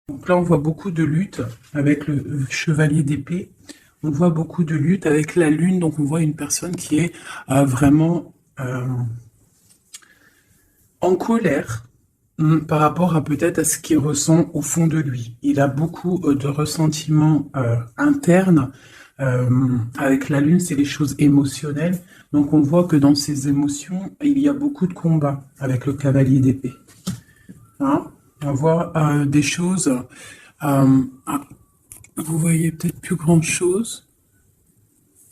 Donc là, on voit beaucoup de lutte avec le chevalier d'épée. On voit beaucoup de lutte avec la lune. Donc on voit une personne qui est vraiment en colère par rapport à peut-être à ce qu'il ressent au fond de lui. Il a beaucoup de ressentiments internes. Avec la lune, c'est les choses émotionnelles. Donc on voit que dans ces émotions, il y a beaucoup de combats avec le cavalier d'épée. Hein, on voit des choses. Ah, vous voyez peut-être plus grand chose.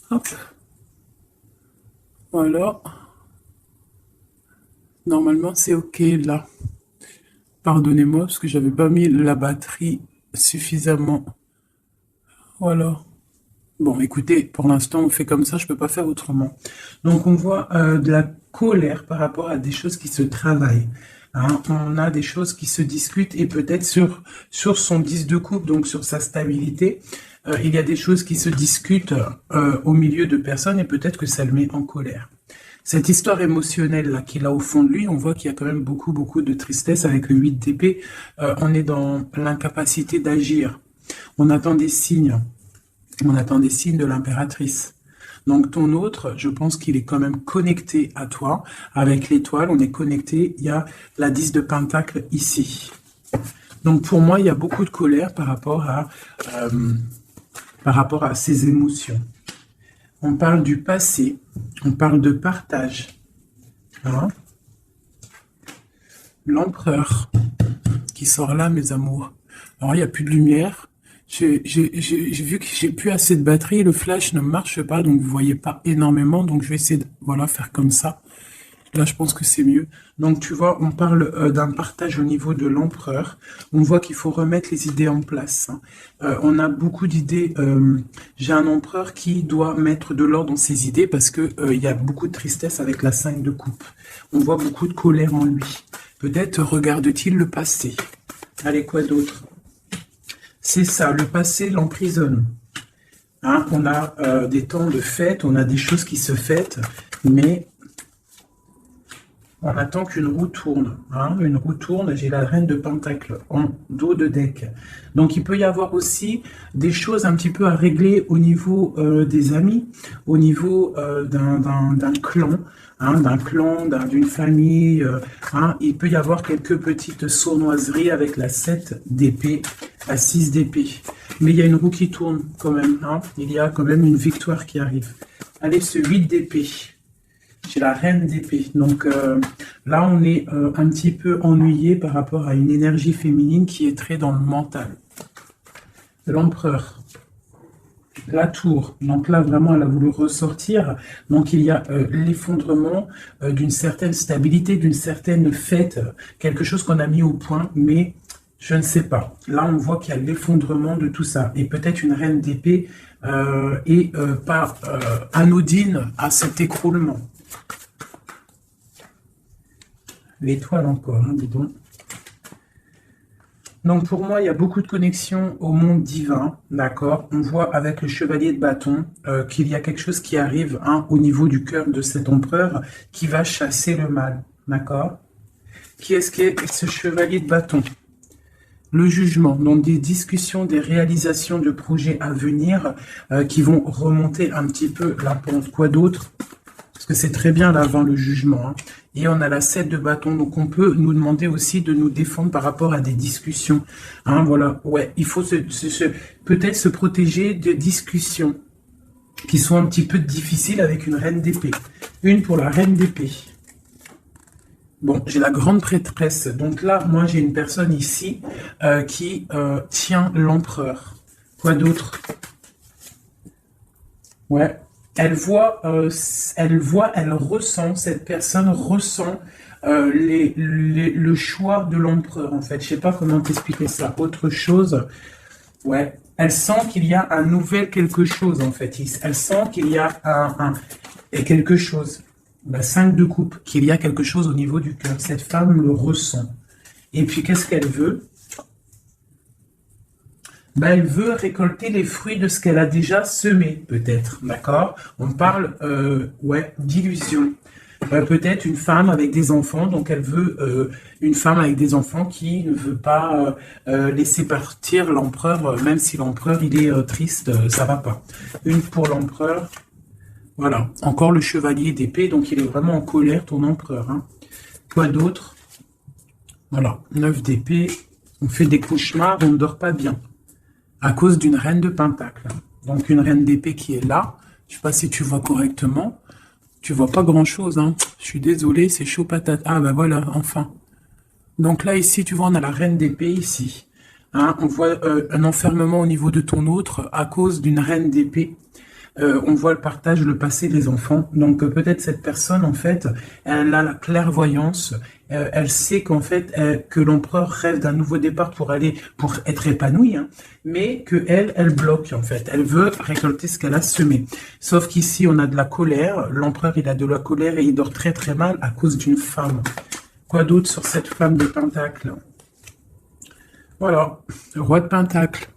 Hop, voilà. Normalement, c'est OK là. Pardonnez-moi parce que j'avais pas mis la batterie suffisamment. Voilà. Bon, écoutez, pour l'instant, on fait comme ça, je peux pas faire autrement. Donc, on voit de la colère par rapport à des choses qui se travaillent. Hein. On a des choses qui se discutent et peut-être sur son 10 de coupe, donc sur sa stabilité, il y a des choses qui se discutent au milieu de personnes et peut-être que ça le met en colère. Cette histoire émotionnelle là qu'il a au fond de lui, on voit qu'il y a quand même beaucoup de tristesse avec le 8 d'épée. On est dans l'incapacité d'agir. On attend des signes. On attend des signes de l'impératrice. Donc ton autre, je pense qu'il est quand même connecté à toi. Avec l'étoile, on est connecté. Il y a la 10 de pentacle ici. Donc pour moi, il y a beaucoup de colère par rapport à ces émotions. On parle du passé. On parle de partage. Hein? L'empereur qui sort là, mes amours. Alors, il n'y a plus de lumière. J'ai vu que j'ai plus assez de batterie, le flash ne marche pas, donc vous voyez pas énormément, donc je vais essayer de voilà, faire comme ça. Là, je pense que c'est mieux. Donc, tu vois, on parle d'un partage au niveau de l'empereur. On voit qu'il faut remettre les idées en place. Hein. On a beaucoup d'idées. J'ai un empereur qui doit mettre de l'ordre dans ses idées parce que il y a beaucoup de tristesse avec la 5 de coupe. On voit beaucoup de colère en lui. Peut-être regarde-t-il le passé. Allez, quoi d'autre? C'est ça, le passé l'emprisonne. Hein, on a des temps de fête, on a des choses qui se fêtent, mais on attend qu'une roue tourne. Hein, une roue tourne, j'ai la reine de pentacle en dos de deck. Donc il peut y avoir aussi des choses un petit peu à régler au niveau des amis, au niveau d'un clan. Hein, d'une famille. Hein, il peut y avoir quelques petites sournoiseries avec la 7 d'épée, la 6 d'épée. Mais il y a une roue qui tourne quand même. Hein, il y a quand même une victoire qui arrive. Allez, ce 8 d'épée. J'ai la reine d'épée. Donc là, on est un petit peu ennuyé par rapport à une énergie féminine qui est très dans le mental. L'empereur. La tour, donc là vraiment elle a voulu ressortir, donc il y a l'effondrement d'une certaine stabilité, d'une certaine fête, quelque chose qu'on a mis au point, mais je ne sais pas. Là on voit qu'il y a l'effondrement de tout ça, et peut-être une reine d'épée est pas anodine à cet écroulement. L'étoile encore, hein, dis donc. Donc pour moi, il y a beaucoup de connexions au monde divin, d'accord. On voit avec le chevalier de bâton qu'il y a quelque chose qui arrive hein, au niveau du cœur de cet empereur qui va chasser le mal, d'accord. Qui est-ce qu'est ce chevalier de bâton? Le jugement, donc des discussions, des réalisations de projets à venir qui vont remonter un petit peu la pente. Quoi d'autre? Parce que c'est très bien là avant le jugement. Hein. Et on a la 7 de bâton, donc on peut nous demander aussi de nous défendre par rapport à des discussions. Hein, voilà, ouais, il faut peut-être se protéger de discussions qui sont un petit peu difficiles avec une reine d'épée. Une pour la reine d'épée. Bon, j'ai la grande prêtresse. Donc là, moi, j'ai une personne ici qui tient l'empereur. Quoi d'autre? Ouais. Elle ressent, cette personne ressent le choix de l'empereur, en fait. Je sais pas comment t'expliquer ça. Autre chose, ouais. Elle sent qu'il y a un nouvel quelque chose, en fait. Elle sent qu'il y a quelque chose. La 5 de coupe, qu'il y a quelque chose au niveau du cœur. Cette femme le ressent. Et puis, qu'est-ce qu'elle veut? Ben, elle veut récolter les fruits de ce qu'elle a déjà semé, peut-être, d'accord. On parle, ouais, d'illusion. Peut-être une femme avec des enfants, donc elle veut une femme avec des enfants qui ne veut pas laisser partir l'empereur, même si l'empereur il est triste, ça va pas. Une pour l'empereur, voilà. Encore le chevalier d'épée, donc il est vraiment en colère, ton empereur. Hein. Quoi d'autre? Voilà, 9 d'épée, on fait des cauchemars, on ne dort pas bien, à cause d'une reine de pentacle. Donc une reine d'épée qui est là, je sais pas si tu vois correctement, tu vois pas grand-chose, hein. Je suis désolé, c'est chaud patate. Ah ben voilà, enfin. Donc là, ici, tu vois, on a la reine d'épée, ici. Hein, on voit un enfermement au niveau de ton autre à cause d'une reine d'épée. On voit le partage, le passé des enfants. Donc peut-être cette personne, en fait, elle a la clairvoyance. Elle sait qu'en fait, que l'empereur rêve d'un nouveau départ pour être épanoui, hein, mais que elle bloque en fait. Elle veut récolter ce qu'elle a semé. Sauf qu'ici, on a de la colère. L'empereur, il a de la colère et il dort très très mal à cause d'une femme. Quoi d'autre sur cette femme de Pentacle? Voilà, roi de Pentacle,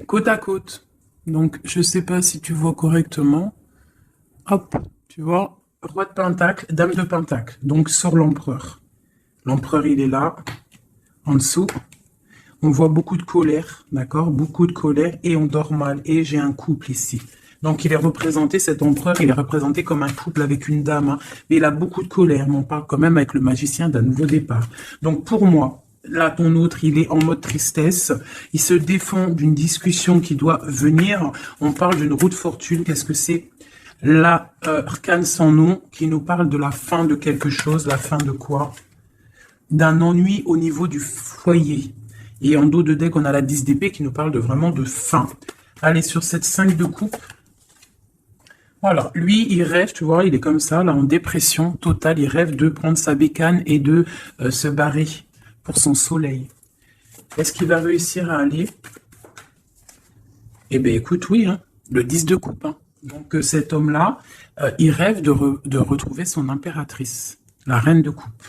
côte à côte. Donc, je sais pas si tu vois correctement. Hop, tu vois, roi de Pentacle, dame de Pentacle. Donc, sur l'empereur. L'empereur, il est là, en dessous. On voit beaucoup de colère, d'accord? Beaucoup de colère et on dort mal. Et j'ai un couple ici. Donc, il est représenté, cet empereur, il est représenté comme un couple avec une dame. Hein, mais il a beaucoup de colère. Mais on parle quand même avec le magicien d'un nouveau départ. Donc, pour moi, là, ton autre, il est en mode tristesse. Il se défend d'une discussion qui doit venir. On parle d'une roue de fortune. Qu'est-ce que c'est? La arcane sans nom qui nous parle de la fin de quelque chose. La fin de quoi? D'un ennui au niveau du foyer. Et en dos de deck, on a la 10 d'épée qui nous parle de vraiment de fin. Allez, sur cette 5 de coupe. Voilà, lui, il rêve, tu vois, il est comme ça, là, en dépression totale. Il rêve de prendre sa bécane et de se barrer pour son soleil. Est-ce qu'il va réussir à aller? Eh bien, écoute, oui, hein, le 10 de coupe. Hein. Donc, cet homme-là, il rêve de retrouver son impératrice, la reine de coupe.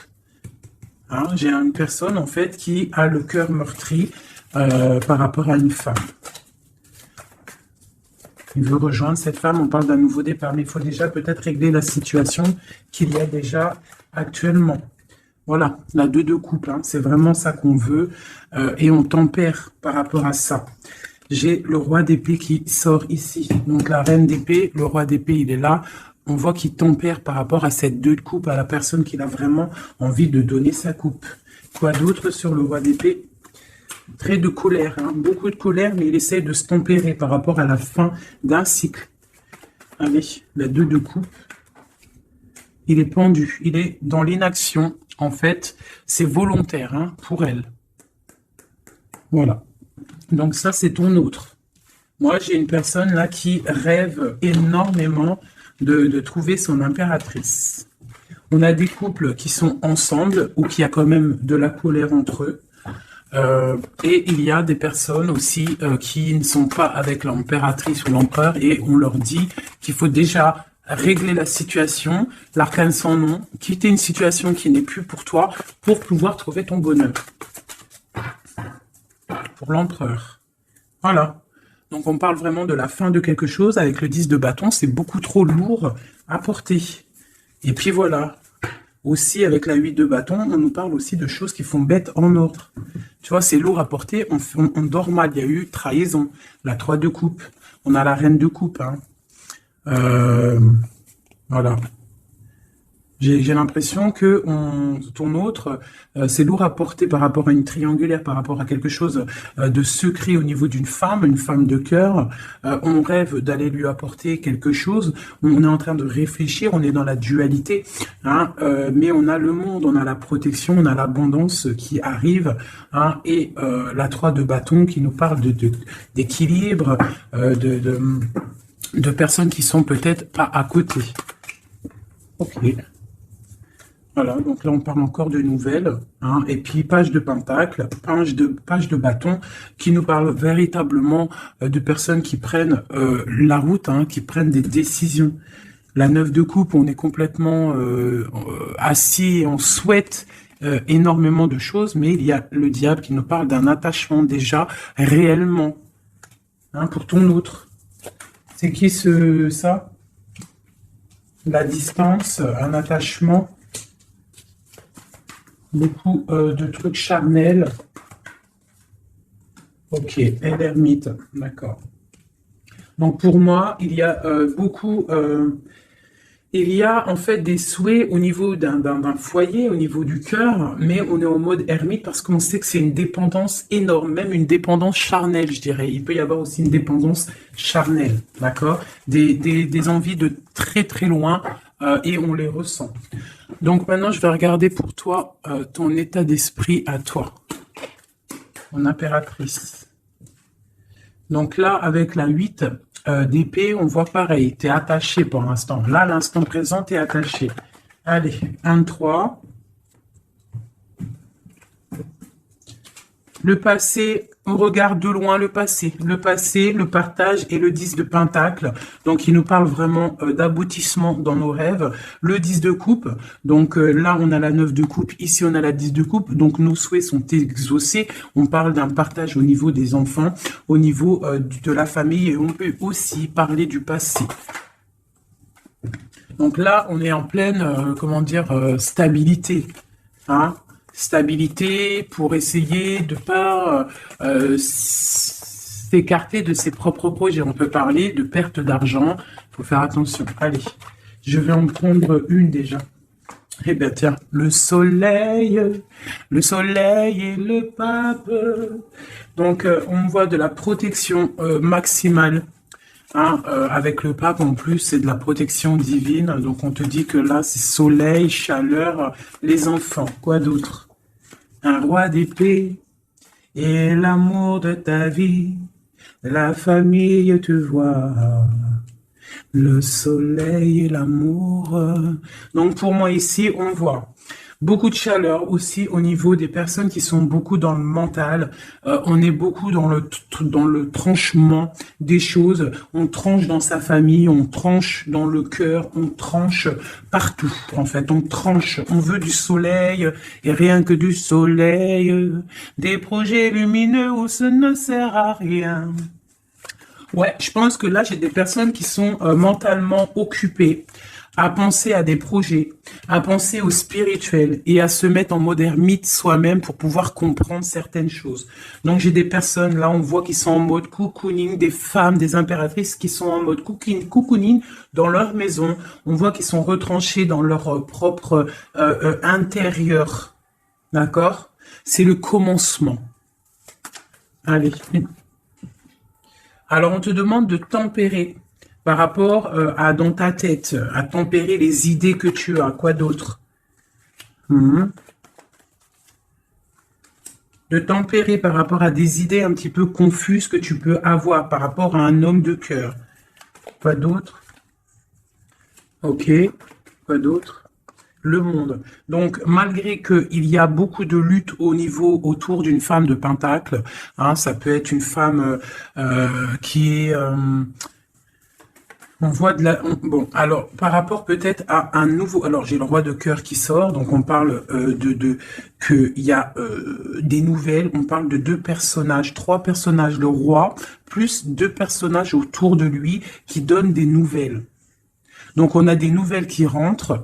Hein, j'ai une personne, en fait, qui a le cœur meurtri par rapport à une femme. Il veut rejoindre cette femme, on parle d'un nouveau départ, mais il faut déjà peut-être régler la situation qu'il y a déjà actuellement. Voilà, la 2 de coupe, hein, c'est vraiment ça qu'on veut, et on tempère par rapport à ça. J'ai le roi d'épée qui sort ici, donc la reine d'épée, le roi d'épée, il est là. On voit qu'il tempère par rapport à cette 2 de coupe, à la personne qui a vraiment envie de donner sa coupe. Quoi d'autre sur le roi d'épée? Très de colère, hein, beaucoup de colère, mais il essaie de se tempérer par rapport à la fin d'un cycle. Allez, la 2 de coupe. Il est pendu, il est dans l'inaction. En fait, c'est volontaire hein, pour elle. Voilà. Donc ça, c'est ton autre. Moi, j'ai une personne là qui rêve énormément de trouver son impératrice. On a des couples qui sont ensemble ou qui a quand même de la colère entre eux. Et il y a des personnes aussi qui ne sont pas avec l'impératrice ou l'empereur et on leur dit qu'il faut déjà régler la situation, l'arcane sans nom, quitter une situation qui n'est plus pour toi pour pouvoir trouver ton bonheur. Pour l'empereur. Voilà. Donc on parle vraiment de la fin de quelque chose. Avec le 10 de bâton, c'est beaucoup trop lourd à porter. Et puis voilà. Aussi, avec la 8 de bâton, on nous parle aussi de choses qui font bête en ordre. Tu vois, c'est lourd à porter, on dort mal. Il y a eu trahison. La 3 de coupe. On a la reine de coupe. Hein. Voilà. J'ai l'impression que ton autre, c'est lourd à porter par rapport à une triangulaire, par rapport à quelque chose de secret au niveau d'une femme, une femme de cœur. On rêve d'aller lui apporter quelque chose. On est en train de réfléchir, on est dans la dualité. Hein, mais on a le monde, on a la protection, on a l'abondance qui arrive. Hein, et la 3 de bâton qui nous parle d'équilibre, de personnes qui sont peut-être pas à côté. Ok. Voilà, donc là on parle encore de nouvelles, hein, et puis page de pentacle, page de bâton, qui nous parle véritablement de personnes qui prennent la route, hein, qui prennent des décisions. La 9 de coupe, on est complètement assis et on souhaite énormément de choses, mais il y a le diable qui nous parle d'un attachement déjà réellement, hein, pour ton autre. C'est qui ça? la distance, un attachement, beaucoup de trucs charnels. Ok, et l'ermite, d'accord. Donc pour moi, il y a beaucoup... il y a en fait des souhaits au niveau d'un foyer, au niveau du cœur, mais on est en mode ermite parce qu'on sait que c'est une dépendance énorme, même une dépendance charnelle, je dirais. Il peut y avoir aussi une dépendance charnelle, d'accord? Des envies de très très loin et on les ressent. Donc maintenant, je vais regarder pour toi ton état d'esprit à toi, mon impératrice. Donc là, avec la 8 d'épée, on voit pareil. Tu es attaché pour l'instant. Là, l'instant présent, tu es attaché. Allez, 1, 3. Le passé, on regarde de loin le passé, le partage et le 10 de pentacle. Donc, il nous parle vraiment d'aboutissement dans nos rêves. Le 10 de coupe, donc là, on a la 9 de coupe, ici, on a la 10 de coupe. Donc, nos souhaits sont exaucés. On parle d'un partage au niveau des enfants, au niveau de la famille et on peut aussi parler du passé. Donc là, on est en pleine, comment dire, stabilité. Hein, stabilité pour essayer de pas s'écarter de ses propres projets. On peut parler de perte d'argent. Il faut faire attention. Allez, je vais en prendre une déjà. Eh bien tiens, le soleil et le pape. Donc on voit de la protection maximale. Hein, avec le pape en plus, c'est de la protection divine. Donc on te dit que là, c'est soleil, chaleur, les enfants. Quoi d'autre? Un roi d'épée et l'amour de ta vie. La famille te voit. Le soleil et l'amour. Donc pour moi ici, on voit beaucoup de chaleur aussi au niveau des personnes qui sont beaucoup dans le mental. On est beaucoup dans le tranchement des choses. On tranche dans sa famille, on tranche dans le cœur, on tranche partout. En fait, on tranche. On veut du soleil et rien que du soleil. Des projets lumineux où ce ne sert à rien. Ouais, je pense que là, j'ai des personnes qui sont mentalement occupées à penser à des projets, à penser au spirituel et à se mettre en mode ermite soi-même pour pouvoir comprendre certaines choses. Donc, j'ai des personnes, là, on voit qui sont en mode cocooning, des femmes, des impératrices qui sont en mode cocooning dans leur maison. On voit qu'ils sont retranchés dans leur propre intérieur. D'accord? C'est le commencement. Allez. Alors, on te demande de tempérer par rapport à dans ta tête, à tempérer les idées que tu as. Quoi d'autre? De tempérer par rapport à des idées un petit peu confuses que tu peux avoir par rapport à un homme de cœur. Quoi d'autre? Ok. Quoi d'autre? Le monde. Donc, malgré qu'il y a beaucoup de lutte au niveau autour d'une femme de pentacle, hein, ça peut être une femme qui est... on voit de la... Bon, alors, par rapport peut-être à un nouveau... Alors, j'ai le roi de cœur qui sort, donc on parle qu'il y a des nouvelles, on parle de 2 personnages, 3 personnages, le roi, plus 2 personnages autour de lui qui donnent des nouvelles. Donc, on a des nouvelles qui rentrent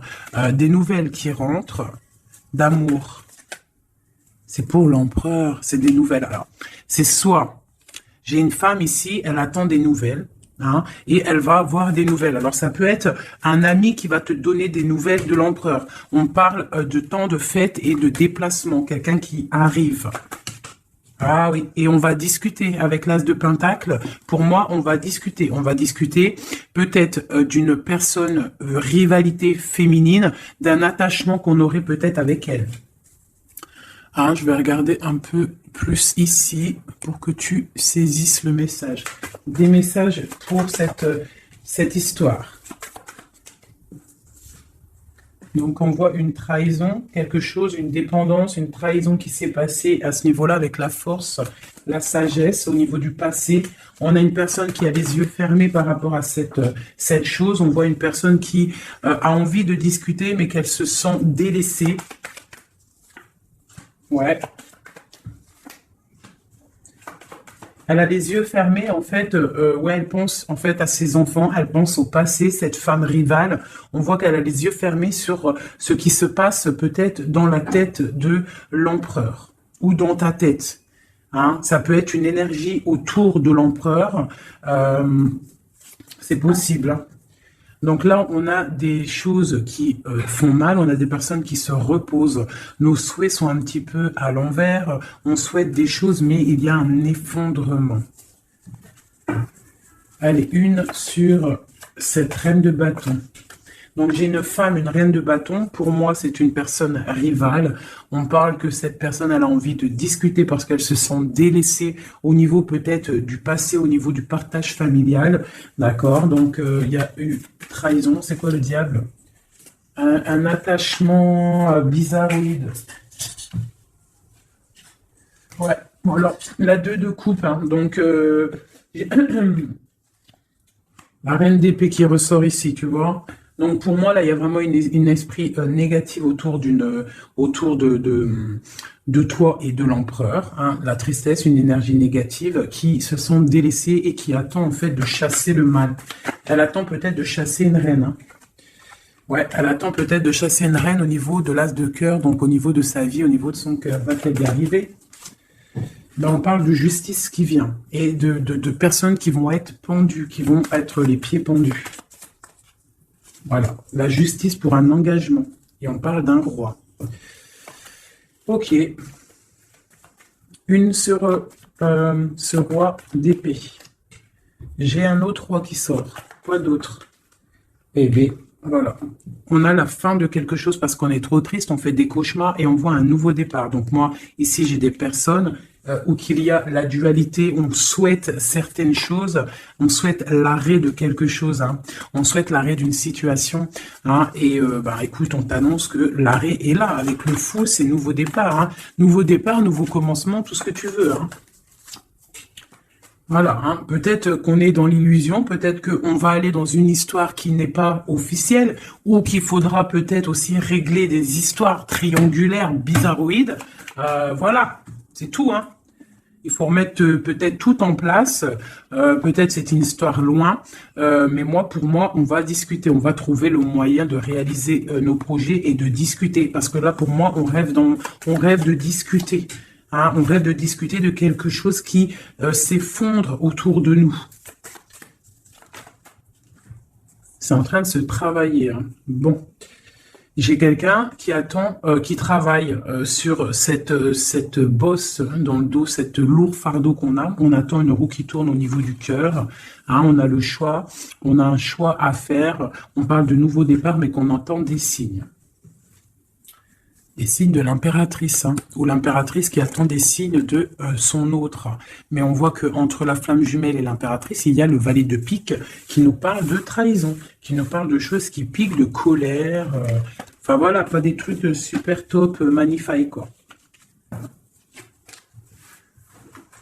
d'amour. C'est pour l'empereur, c'est des nouvelles. Alors, c'est soit, j'ai une femme ici, elle attend des nouvelles, hein, et elle va avoir des nouvelles. Alors, ça peut être un ami qui va te donner des nouvelles de l'empereur. On parle de temps de fête et de déplacement, quelqu'un qui arrive. Ah oui, et on va discuter avec l'as de pentacle. Pour moi, on va discuter. On va discuter peut-être d'une personne, rivalité féminine, d'un attachement qu'on aurait peut-être avec elle. Hein, je vais regarder un peu plus ici pour que tu saisisses le message. Des messages pour cette histoire. Donc, on voit une trahison, quelque chose, une dépendance, une trahison qui s'est passée à ce niveau-là avec la force, la sagesse au niveau du passé. On a une personne qui a les yeux fermés par rapport à cette chose. On voit une personne qui a envie de discuter, mais qu'elle se sent délaissée. Ouais. Elle a les yeux fermés, en fait, ouais, elle pense en fait à ses enfants, elle pense au passé, cette femme rivale. On voit qu'elle a les yeux fermés sur ce qui se passe peut-être dans la tête de l'empereur ou dans ta tête. Hein. Ça peut être une énergie autour de l'empereur, euh, c'est possible. Hein. Donc là, on a des choses qui font mal, on a des personnes qui se reposent. Nos souhaits sont un petit peu à l'envers, on souhaite des choses, mais il y a un effondrement. Allez, une sur cette reine de bâton. Donc j'ai une femme, une reine de bâton. Pour moi, c'est une personne rivale. On parle que cette personne, elle a envie de discuter parce qu'elle se sent délaissée au niveau peut-être du passé, au niveau du partage familial. D'accord. Donc il y a eu trahison. C'est quoi le diable? Un attachement bizarroïde. Ouais. Bon, alors, la 2 de coupe. Hein. Donc la reine d'épée qui ressort ici, tu vois. Donc pour moi, là, il y a vraiment une esprit négatif autour de toi et de l'empereur. Hein. La tristesse, une énergie négative qui se sent délaissée et qui attend en fait de chasser le mal. Elle attend peut-être de chasser une reine. Hein. Ouais, elle attend peut-être de chasser une reine au niveau de l'as de cœur, donc au niveau de sa vie, au niveau de son cœur. Va-t-elle y arriver? Ben, on parle de justice qui vient et de personnes qui vont être pendues, qui vont être les pieds pendus. Voilà, la justice pour un engagement. Et on parle d'un roi. Ok. Une sur ce roi d'épée. J'ai un autre roi qui sort. Quoi d'autre? Eh bien, voilà. On a la fin de quelque chose parce qu'on est trop triste, on fait des cauchemars et on voit un nouveau départ. Donc moi, ici, j'ai des personnes où qu'il y a la dualité, on souhaite certaines choses, on souhaite l'arrêt de quelque chose, hein. On souhaite l'arrêt d'une situation, hein, et bah, écoute, on t'annonce que l'arrêt est là, avec le fou, c'est nouveau départ, hein. Nouveau départ, nouveau commencement, tout ce que tu veux. Hein. Voilà, hein. Peut-être qu'on est dans l'illusion, peut-être qu'on va aller dans une histoire qui n'est pas officielle, ou qu'il faudra peut-être aussi régler des histoires triangulaires, bizarroïdes. Voilà, c'est tout, hein. Il faut remettre peut-être tout en place. Peut-être c'est une histoire loin, mais pour moi, on va discuter. On va trouver le moyen de réaliser nos projets et de discuter. Parce que là, pour moi, on rêve de discuter. Hein, on rêve de discuter de quelque chose qui s'effondre autour de nous. C'est en train de se travailler. Hein. Bon. J'ai quelqu'un qui attend, qui travaille sur cette bosse dans le dos, cette lourd fardeau qu'on a. On attend une roue qui tourne au niveau du cœur. Hein, on a le choix, on a un choix à faire. On parle de nouveau départ, mais qu'on entend des signes. Des signes de l'impératrice, hein, ou l'impératrice qui attend des signes de son autre. Mais on voit qu'entre la flamme jumelle et l'impératrice, il y a le valet de pique qui nous parle de trahison, qui nous parle de choses qui piquent, de colère. Enfin voilà, pas des trucs super top, magnifiques, quoi.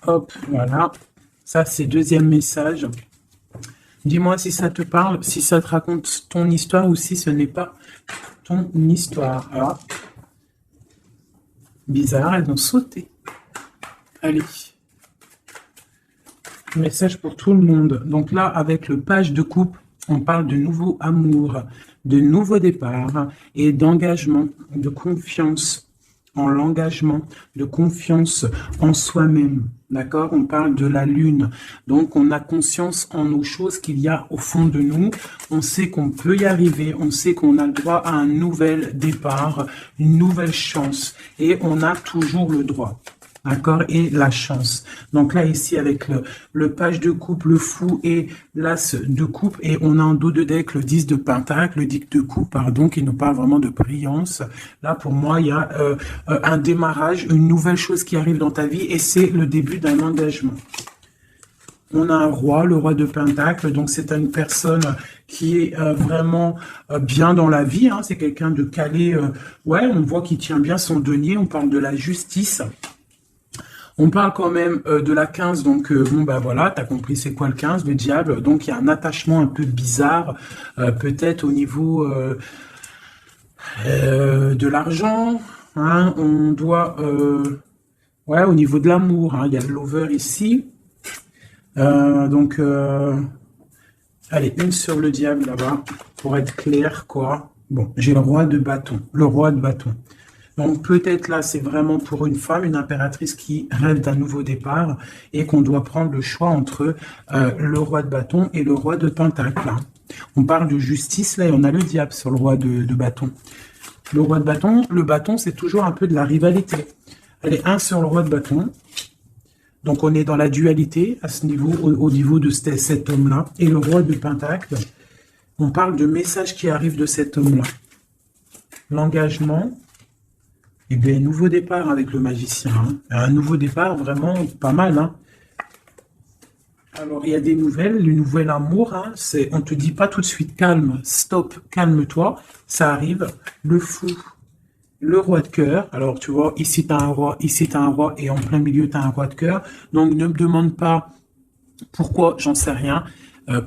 Hop, voilà. Ça, c'est deuxième message. Dis-moi si ça te parle, si ça te raconte ton histoire ou si ce n'est pas ton histoire. Alors, bizarre, elles ont sauté. Allez. Message pour tout le monde. Donc là, avec le page de coupe, on parle de nouveau amour, de nouveau départ et d'engagement, de confiance en l'engagement, de confiance en soi-même. D'accord? On parle de la lune. Donc, on a conscience en nos choses qu'il y a au fond de nous. On sait qu'on peut y arriver. On sait qu'on a le droit à un nouvel départ, une nouvelle chance. Et on a toujours le droit. D'accord? Et la chance. Donc là, ici, avec le page de coupe, le fou et l'as de coupe, et on a en dos de deck le 10 de pentacle, le 10 de coupe, pardon, qui nous parle vraiment de brillance. Là, pour moi, il y a un démarrage, une nouvelle chose qui arrive dans ta vie, et c'est le début d'un engagement. On a un roi, le roi de pentacle, donc c'est une personne qui est vraiment bien dans la vie, hein, c'est quelqu'un de calé, ouais, on voit qu'il tient bien son denier, on parle de la justice. On parle quand même de la 15, donc bon bah voilà, t'as compris c'est quoi le 15, le diable, donc il y a un attachement un peu bizarre, peut-être au niveau de l'argent, hein, on doit, ouais, au niveau de l'amour, hein, il y a le lover ici, Donc, allez, une sur le diable là-bas, pour être clair, quoi. Bon, j'ai le roi de bâton. Le roi de bâton. Donc peut-être là, c'est vraiment pour une femme, une impératrice qui rêve d'un nouveau départ et qu'on doit prendre le choix entre le roi de bâton et le roi de pentacle. On parle de justice, là, et on a le diable sur le roi de bâton. Le roi de bâton, le bâton, c'est toujours un peu de la rivalité. Allez, un sur le roi de bâton. Donc on est dans la dualité à ce niveau, au niveau de cet homme-là. Et le roi de pentacle, on parle de messages qui arrivent de cet homme-là. L'engagement. Et bien, nouveau départ avec le magicien. Hein. Un nouveau départ vraiment pas mal. Hein. Alors, il y a des nouvelles. Le nouvel amour, hein, on ne te dit pas tout de suite calme, stop, calme-toi. Ça arrive. Le fou, le roi de cœur. Alors, tu vois, ici, tu as un roi, ici, tu as un roi, et en plein milieu, tu as un roi de cœur. Donc, ne me demande pas pourquoi, j'en sais rien.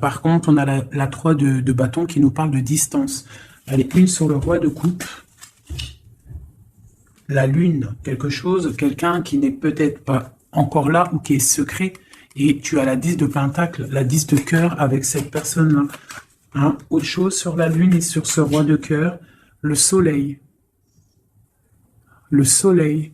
Par contre, on a la 3 de bâton qui nous parle de distance. Allez, une sur le roi de coupe. La lune, quelque chose, quelqu'un qui n'est peut-être pas encore là ou qui est secret, et tu as la 10 de pentacle, la 10 de cœur avec cette personne-là. Hein? Autre chose sur la lune et sur ce roi de cœur, le soleil. Le soleil,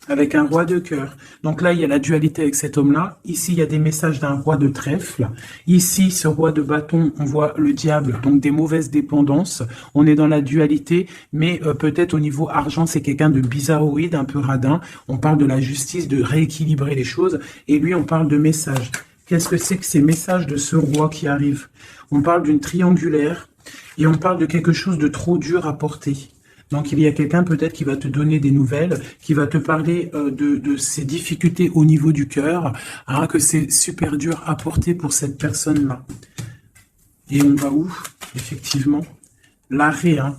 avec un roi de cœur. Donc là, il y a la dualité avec cet homme-là. Ici, il y a des messages d'un roi de trèfle. Ici, ce roi de bâton, on voit le diable, donc des mauvaises dépendances. On est dans la dualité, mais peut-être au niveau argent, c'est quelqu'un de bizarroïde, un peu radin. On parle de la justice, de rééquilibrer les choses. Et lui, on parle de messages. Qu'est-ce que c'est que ces messages de ce roi qui arrive? On parle d'une triangulaire et on parle de quelque chose de trop dur à porter. Donc, il y a quelqu'un peut-être qui va te donner des nouvelles, qui va te parler de ses difficultés au niveau du cœur, hein, que c'est super dur à porter pour cette personne-là. Et on va où? Effectivement, l'arrêt. Hein.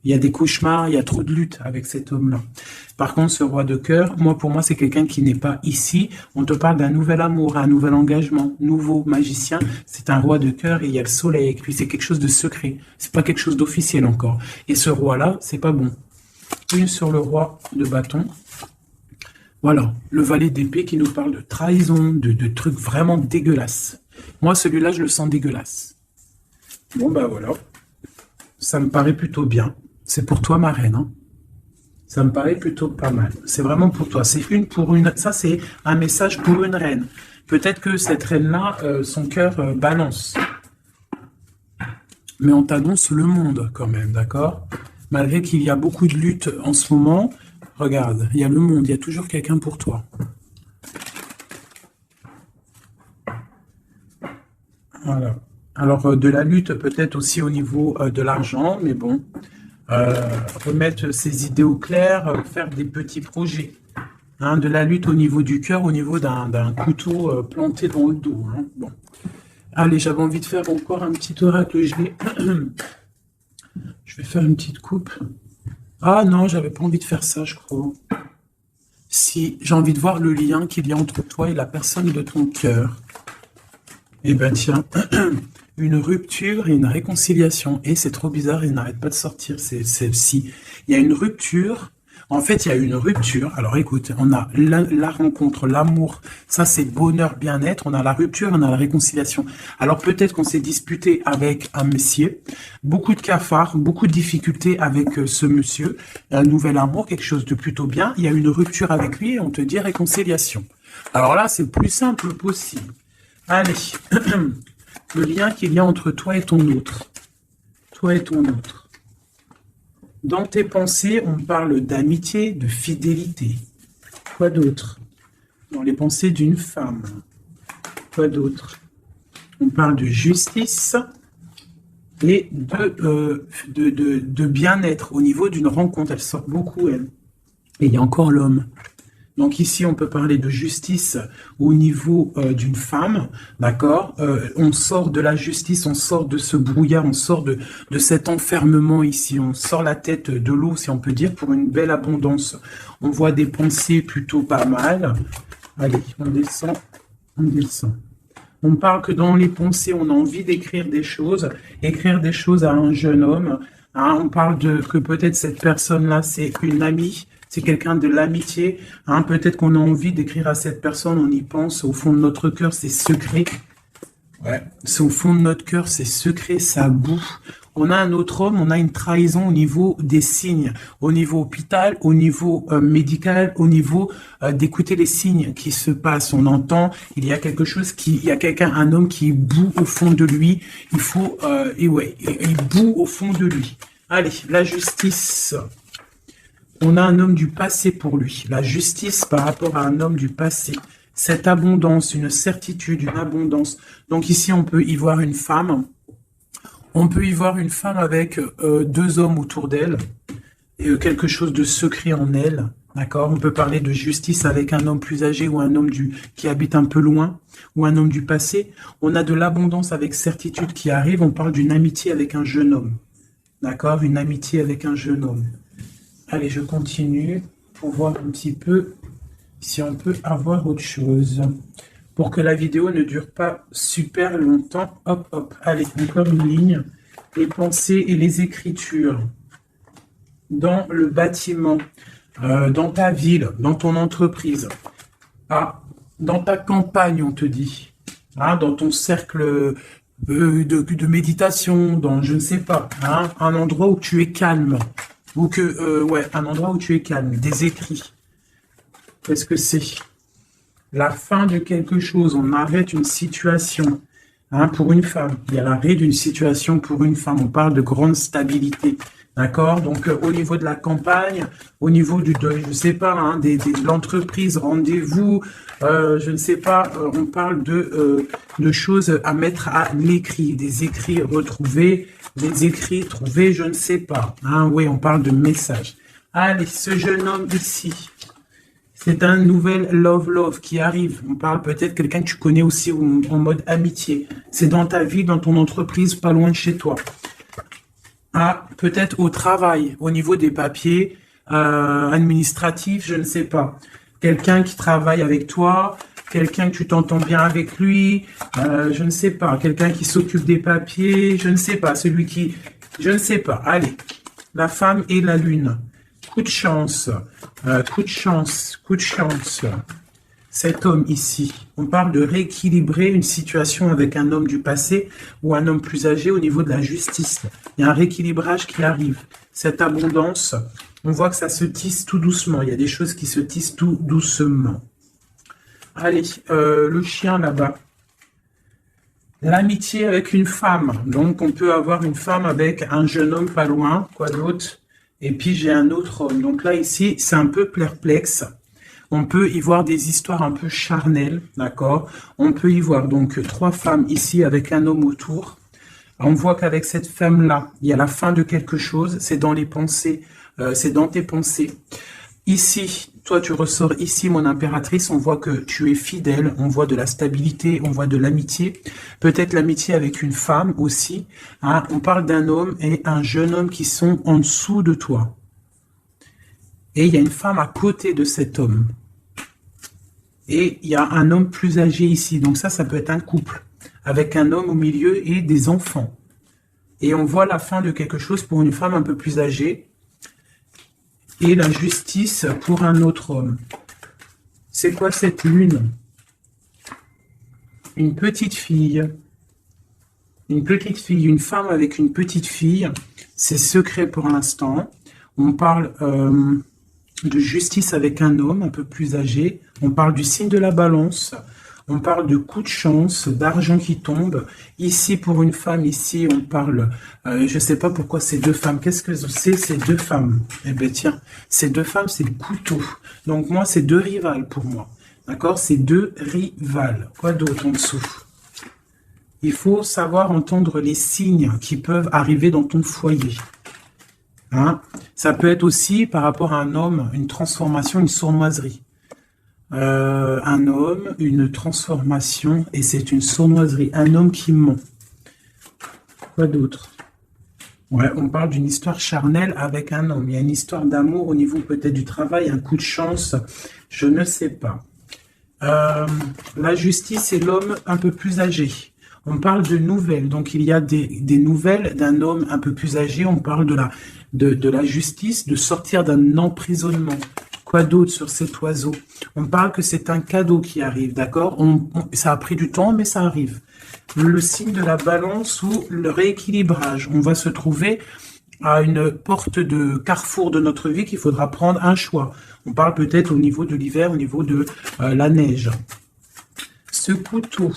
Il y a des cauchemars, il y a trop de lutte avec cet homme-là. Par contre, ce roi de cœur, pour moi, c'est quelqu'un qui n'est pas ici. On te parle d'un nouvel amour, un nouvel engagement, nouveau magicien. C'est un roi de cœur et il y a le soleil avec lui. C'est quelque chose de secret. C'est pas quelque chose d'officiel encore. Et ce roi-là, c'est pas bon. Une sur le roi de bâton. Voilà, le valet d'épée qui nous parle de trahison, de trucs vraiment dégueulasses. Moi, celui-là, je le sens dégueulasse. Bon, bah voilà. Ça me paraît plutôt bien. C'est pour toi, ma reine. Hein. Ça me paraît plutôt pas mal. C'est vraiment pour toi. C'est une pour une. Ça, c'est un message pour une reine. Peut-être que cette reine-là, son cœur balance. Mais on t'annonce le monde quand même, d'accord? Malgré qu'il y a beaucoup de luttes en ce moment, regarde, il y a le monde, il y a toujours quelqu'un pour toi. Voilà. Alors, de la lutte peut-être aussi au niveau de l'argent, mais bon, remettre ses idées au clair, faire des petits projets. Hein, de la lutte au niveau du cœur, au niveau d'un couteau planté dans le dos. Hein. Bon. Allez, j'avais envie de faire encore un petit oracle gelé. Je vais faire une petite coupe. Ah non, j'avais pas envie de faire ça, je crois. Si, j'ai envie de voir le lien qu'il y a entre toi et la personne de ton cœur. Eh ben tiens, une rupture et une réconciliation. Et c'est trop bizarre, il n'arrête pas de sortir, c'est celle-ci. Il y a une rupture. En fait, il y a une rupture. Alors écoute, on a la rencontre, l'amour, ça c'est bonheur, bien-être. On a la rupture, on a la réconciliation. Alors peut-être qu'on s'est disputé avec un monsieur, beaucoup de cafards, beaucoup de difficultés avec ce monsieur, un nouvel amour, quelque chose de plutôt bien. Il y a une rupture avec lui et on te dit réconciliation. Alors là, c'est le plus simple possible. Allez, le lien qu'il y a entre toi et ton autre. Toi et ton autre. Dans tes pensées, on parle d'amitié, de fidélité. Quoi d'autre? Dans les pensées d'une femme. Quoi d'autre? On parle de justice et de bien-être au niveau d'une rencontre. Elle sort beaucoup, elle. Et il y a encore l'homme. Donc ici, on peut parler de justice au niveau d'une femme, d'accord? On sort de la justice, on sort de ce brouillard, on sort de cet enfermement ici, on sort la tête de l'eau, si on peut dire, pour une belle abondance. On voit des pensées plutôt pas mal. Allez, on descend, on descend. On parle que dans les pensées, on a envie d'écrire des choses à un jeune homme. Hein, on parle que peut-être cette personne-là, c'est une amie. c'est quelqu'un de l'amitié. Hein, peut-être qu'on a envie d'écrire à cette personne, on y pense, au fond de notre cœur, c'est secret. Ouais. C'est au fond de notre cœur, c'est secret, ça boue. On a un autre homme, on a une trahison au niveau des signes, au niveau hôpital, au niveau médical, au niveau d'écouter les signes qui se passent. On entend, il y a quelque chose il y a quelqu'un, un homme qui boue au fond de lui. Il faut, et ouais, il boue au fond de lui. Allez, la justice. On a un homme du passé pour lui. La justice par rapport à un homme du passé. Cette abondance, une certitude, une abondance. Donc ici, on peut y voir une femme. On peut y voir une femme avec deux hommes autour d'elle et quelque chose de secret en elle. D'accord? On peut parler de justice avec un homme plus âgé ou un homme qui habite un peu loin ou un homme du passé. On a de l'abondance avec certitude qui arrive. On parle d'une amitié avec un jeune homme. D'accord? Une amitié avec un jeune homme. Allez, je continue pour voir un petit peu si on peut avoir autre chose. Pour que la vidéo ne dure pas super longtemps. Hop, hop. Allez, encore une ligne. Les pensées et les écritures. Dans le bâtiment, dans ta ville, dans ton entreprise. Ah, dans ta campagne, on te dit. Ah, dans ton cercle de méditation, dans je ne sais pas. Hein, un endroit où tu es calme. Ou que, ouais, un endroit où tu es calme. Des écrits. Qu'est-ce que c'est ? La fin de quelque chose, on arrête une situation. Hein, pour une femme, il y a l'arrêt d'une situation pour une femme. On parle de grande stabilité. D'accord? Donc, au niveau de la campagne, au niveau je ne sais pas, hein, de l'entreprise, rendez-vous, je ne sais pas, on parle de choses à mettre à l'écrit, des écrits retrouvés, des écrits trouvés, je ne sais pas. Hein, oui, on parle de messages. Allez, ce jeune homme ici. C'est un nouvel love qui arrive. On parle peut-être quelqu'un que tu connais aussi en mode amitié. C'est dans ta vie, dans ton entreprise, pas loin de chez toi. Ah, peut-être au travail, au niveau des papiers administratifs, je ne sais pas. Quelqu'un qui travaille avec toi, quelqu'un que tu t'entends bien avec lui, je ne sais pas. Quelqu'un qui s'occupe des papiers, je ne sais pas. Celui qui... Je ne sais pas. Allez, la femme et la lune. Coup de chance, coup de chance, coup de chance. Cet homme ici, on parle de rééquilibrer une situation avec un homme du passé ou un homme plus âgé au niveau de la justice. Il y a un rééquilibrage qui arrive. Cette abondance, on voit que ça se tisse tout doucement. Il y a des choses qui se tissent tout doucement. Allez, le chien là-bas. L'amitié avec une femme. Donc, on peut avoir une femme avec un jeune homme pas loin. Quoi d'autre ? Et puis, j'ai un autre homme. Donc là, ici, c'est un peu perplexe. On peut y voir des histoires un peu charnelles, d'accord? On peut y voir donc trois femmes ici avec un homme autour. On voit qu'avec cette femme-là, il y a la fin de quelque chose. C'est dans les pensées, c'est dans tes pensées. Ici, toi, tu ressors ici, mon impératrice. On voit que tu es fidèle. On voit de la stabilité. On voit de l'amitié. Peut-être l'amitié avec une femme aussi. Hein. On parle d'un homme et un jeune homme qui sont en dessous de toi. Et il y a une femme à côté de cet homme. Et il y a un homme plus âgé ici. Donc ça peut être un couple. Avec un homme au milieu et des enfants. Et on voit la fin de quelque chose pour une femme un peu plus âgée. Et la justice pour un autre homme. C'est quoi cette lune? Une petite fille. Une petite fille, une femme avec une petite fille. C'est secret pour l'instant. On parle de justice avec un homme un peu plus âgé. On parle du signe de la balance. On parle de coup de chance, d'argent qui tombe. Ici, pour une femme, ici, on parle... je ne sais pas pourquoi ces deux femmes. Qu'est-ce que c'est ces deux femmes? Eh bien, tiens, ces deux femmes, c'est le couteau. Donc, moi, c'est deux rivales pour moi. D'accord? C'est deux rivales. Quoi d'autre en dessous? Il faut savoir entendre les signes qui peuvent arriver dans ton foyer. Hein? Ça peut être aussi, par rapport à un homme, une transformation, une sournoiserie. Un homme, une transformation, et c'est une sournoiserie. Un homme qui ment. Quoi d'autre? Ouais, on parle d'une histoire charnelle avec un homme. Il y a une histoire d'amour au niveau peut-être du travail, un coup de chance, je ne sais pas. La justice et l'homme un peu plus âgé. On parle de nouvelles, donc il y a des nouvelles d'un homme un peu plus âgé. On parle de la justice, de sortir d'un emprisonnement. Quoi d'autre sur cet oiseau? On parle que c'est un cadeau qui arrive, d'accord? Ça a pris du temps, mais ça arrive. Le signe de la balance ou le rééquilibrage. On va se trouver à une porte de carrefour de notre vie qu'il faudra prendre un choix. On parle peut-être au niveau de l'hiver, au niveau de la neige. Ce couteau,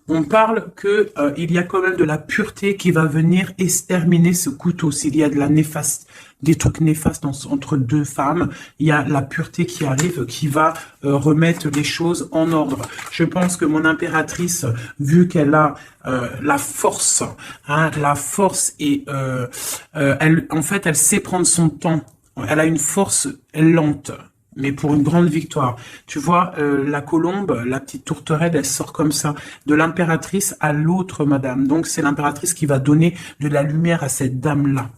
on parle que il y a quand même de la pureté qui va venir exterminer ce couteau. S'il y a de la néfaste, des trucs néfastes entre deux femmes, il y a la pureté qui arrive, qui va remettre les choses en ordre. Je pense que mon impératrice, vu qu'elle a la force, hein, la force et en fait, elle sait prendre son temps. Elle a une force lente, mais pour une grande victoire. Tu vois, la colombe, la petite tourterelle, elle sort comme ça, de l'impératrice à l'autre madame. Donc, c'est l'impératrice qui va donner de la lumière à cette dame-là.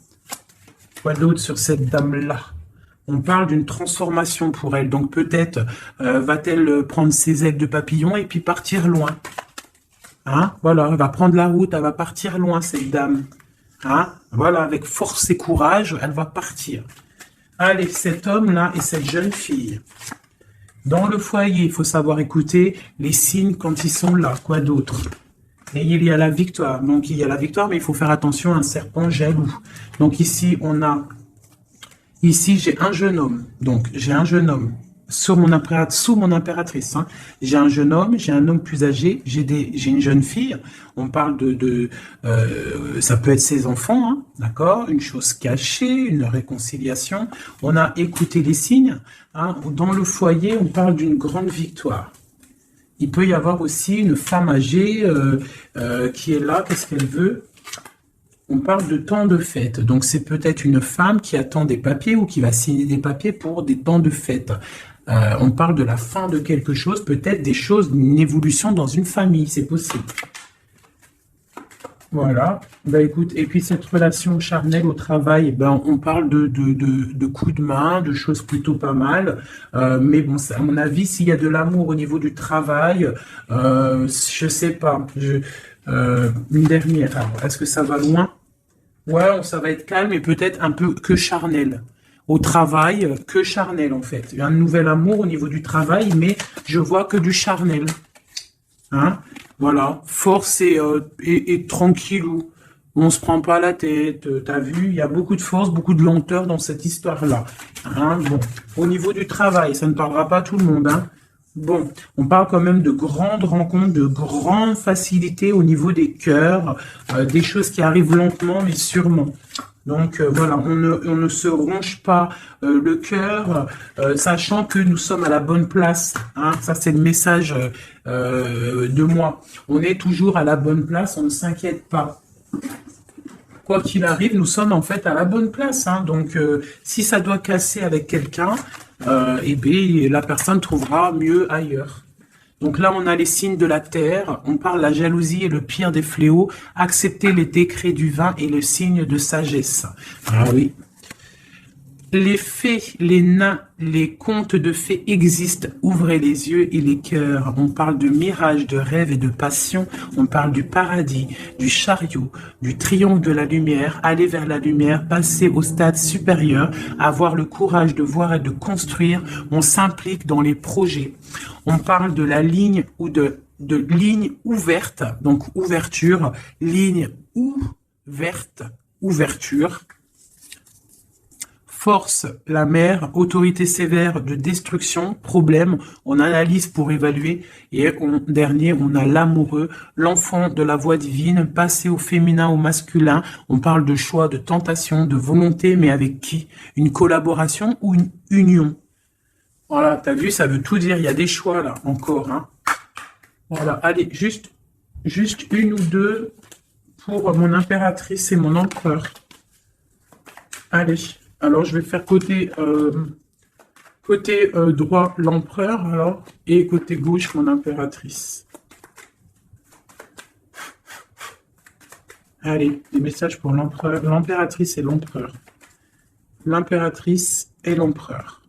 Quoi d'autre sur cette dame-là? On parle d'une transformation pour elle. Donc, peut-être va-t-elle prendre ses ailes de papillon et puis partir loin. Hein? Voilà, elle va prendre la route, elle va partir loin, cette dame. Hein? Voilà, avec force et courage, elle va partir. Allez, cet homme-là et cette jeune fille. Dans le foyer, il faut savoir écouter les signes quand ils sont là. Quoi d'autre? Et il y a la victoire. Donc, il y a la victoire, mais il faut faire attention à un serpent jaloux. Donc, ici, Ici, j'ai un jeune homme. Donc, j'ai un jeune homme sous mon impératrice. Hein. J'ai un jeune homme, j'ai un homme plus âgé, j'ai une jeune fille. On parle ça peut être ses enfants, hein, d'accord? Une chose cachée, une réconciliation. On a écouté les signes. Hein. Dans le foyer, on parle d'une grande victoire. Il peut y avoir aussi une femme âgée qui est là. Qu'est-ce qu'elle veut? On parle de temps de fête. Donc, c'est peut-être une femme qui attend des papiers ou qui va signer des papiers pour des temps de fête. On parle de la fin de quelque chose, peut-être des choses, une évolution dans une famille, c'est possible. Voilà. Ben, écoute, et puis cette relation charnelle au travail, ben, on parle de coups de main, de choses plutôt pas mal. Mais bon, à mon avis, s'il y a de l'amour au niveau du travail, je sais pas. Une dernière. Alors, est-ce que ça va loin? Ouais, ça va être calme et peut-être un peu que charnel. Au travail, que charnel en fait. Il y a un nouvel amour au niveau du travail, mais je vois que du charnel. Hein? Voilà, force et tranquillou. On se prend pas la tête. T'as vu, il y a beaucoup de force, beaucoup de lenteur dans cette histoire-là. Hein? Bon, au niveau du travail, ça ne parlera pas à tout le monde. Hein? Bon, on parle quand même de grandes rencontres, de grandes facilités au niveau des cœurs, des choses qui arrivent lentement mais sûrement. Donc voilà, on ne se ronge pas le cœur, sachant que nous sommes à la bonne place. Hein, ça, c'est le message de moi. On est toujours à la bonne place, on ne s'inquiète pas. Quoi qu'il arrive, nous sommes en fait à la bonne place. Hein, donc, si ça doit casser avec quelqu'un, eh bien, la personne trouvera mieux ailleurs. Donc là, on a les signes de la terre, on parle de la jalousie et le pire des fléaux, accepter les décrets du vin et le signe de sagesse. Ah oui. Les fées, les nains, les contes de fées existent. Ouvrez les yeux et les cœurs. On parle de mirage, de rêve et de passion. On parle du paradis, du chariot, du triomphe de la lumière. Aller vers la lumière, passer au stade supérieur, avoir le courage de voir et de construire. On s'implique dans les projets. On parle de la ligne ou de ligne ouverte. Donc ouverture, ligne ouverte, ouverture. Force, la mer, autorité sévère de destruction, problème, on analyse pour évaluer. Et dernier, on a l'amoureux, l'enfant de la voix divine, passer au féminin, au masculin. On parle de choix, de tentation, de volonté, mais avec qui? Une collaboration ou une union? Voilà, t'as vu, ça veut tout dire. Il y a des choix là, encore. Hein. Voilà, allez, juste une ou deux pour mon impératrice et mon empereur. Allez. Alors, je vais faire côté droit l'empereur, alors, et côté gauche mon impératrice. Allez, des messages pour l'empereur, l'impératrice et l'empereur. L'impératrice et l'empereur.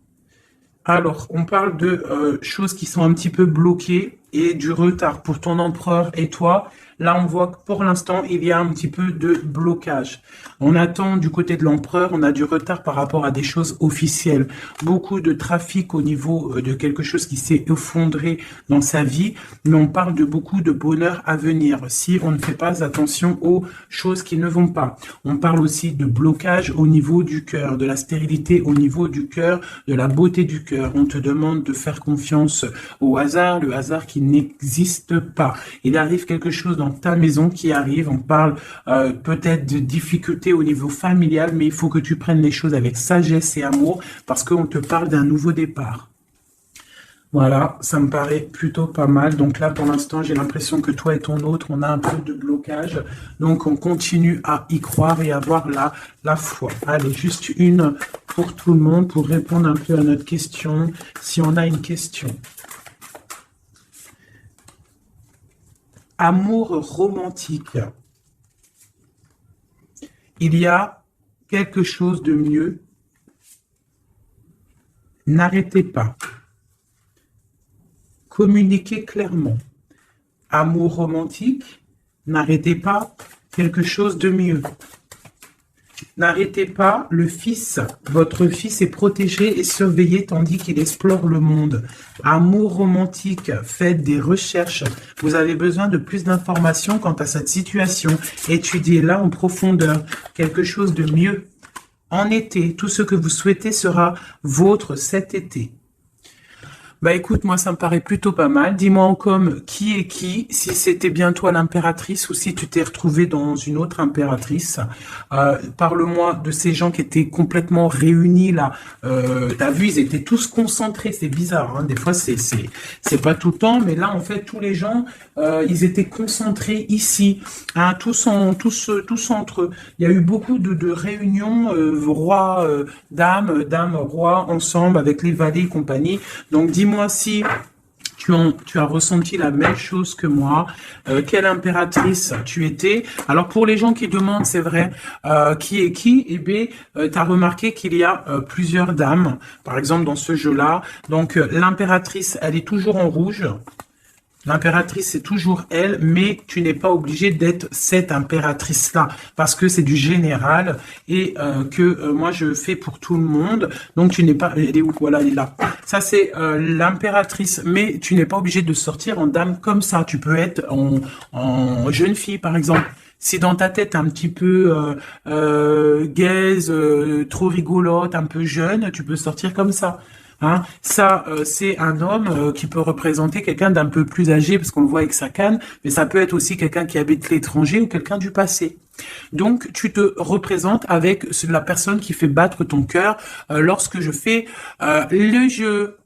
Alors, on parle de choses qui sont un petit peu bloquées et du retard pour ton empereur et toi. Là, on voit que pour l'instant, il y a un petit peu de blocage. On attend du côté de l'empereur, on a du retard par rapport à des choses officielles. Beaucoup de trafic au niveau de quelque chose qui s'est effondré dans sa vie, mais on parle de beaucoup de bonheur à venir si on ne fait pas attention aux choses qui ne vont pas. On parle aussi de blocage au niveau du cœur, de la stérilité au niveau du cœur, de la beauté du cœur. On te demande de faire confiance au hasard, le hasard qui n'existe pas. Il arrive quelque chose dans ta maison qui arrive, on parle peut-être de difficultés au niveau familial, mais il faut que tu prennes les choses avec sagesse et amour parce qu'on te parle d'un nouveau départ. Voilà, ça me paraît plutôt pas mal. Donc là, pour l'instant, j'ai l'impression que toi et ton autre, on a un peu de blocage. Donc, on continue à y croire et avoir la foi. Allez, juste une pour tout le monde pour répondre un peu à notre question, si on a une question. Amour romantique. Il y a quelque chose de mieux. N'arrêtez pas. Communiquez clairement. Amour romantique, n'arrêtez pas quelque chose de mieux. N'arrêtez pas le fils. Votre fils est protégé et surveillé tandis qu'il explore le monde. Amour romantique, faites des recherches. Vous avez besoin de plus d'informations quant à cette situation. Étudiez-la en profondeur. Quelque chose de mieux. En été, tout ce que vous souhaitez sera vôtre cet été. Bah écoute, moi ça me paraît plutôt pas mal. Dis-moi en com qui est qui, si c'était bien toi l'impératrice ou si tu t'es retrouvé dans une autre impératrice. Parle-moi de ces gens qui étaient complètement réunis là. T'as vu, ils étaient tous concentrés. C'est bizarre, hein. Des fois c'est pas tout le temps, mais là en fait tous les gens ils étaient concentrés ici, hein, tous entre eux. Il y a eu beaucoup de réunions roi, dame, roi ensemble avec les valets et compagnie. Donc dis-moi si tu as ressenti la même chose que moi. Quelle impératrice tu étais? Alors pour les gens qui demandent, c'est vrai, qui est qui? Eh bien, tu as remarqué qu'il y a plusieurs dames, par exemple dans ce jeu-là. Donc l'impératrice, elle est toujours en rouge. L'impératrice, c'est toujours elle, mais tu n'es pas obligé d'être cette impératrice-là, parce que c'est du général et que moi je fais pour tout le monde. Donc tu n'es pas... Elle est où? Voilà, elle est là. Ça, c'est l'impératrice, mais tu n'es pas obligé de sortir en dame comme ça. Tu peux être en jeune fille, par exemple. Si dans ta tête un petit peu gaze, trop rigolote, un peu jeune, tu peux sortir comme ça. Hein, ça, c'est un homme qui peut représenter quelqu'un d'un peu plus âgé, parce qu'on le voit avec sa canne, mais ça peut être aussi quelqu'un qui habite l'étranger ou quelqu'un du passé. Donc, tu te représentes avec la personne qui fait battre ton cœur lorsque je fais le jeu.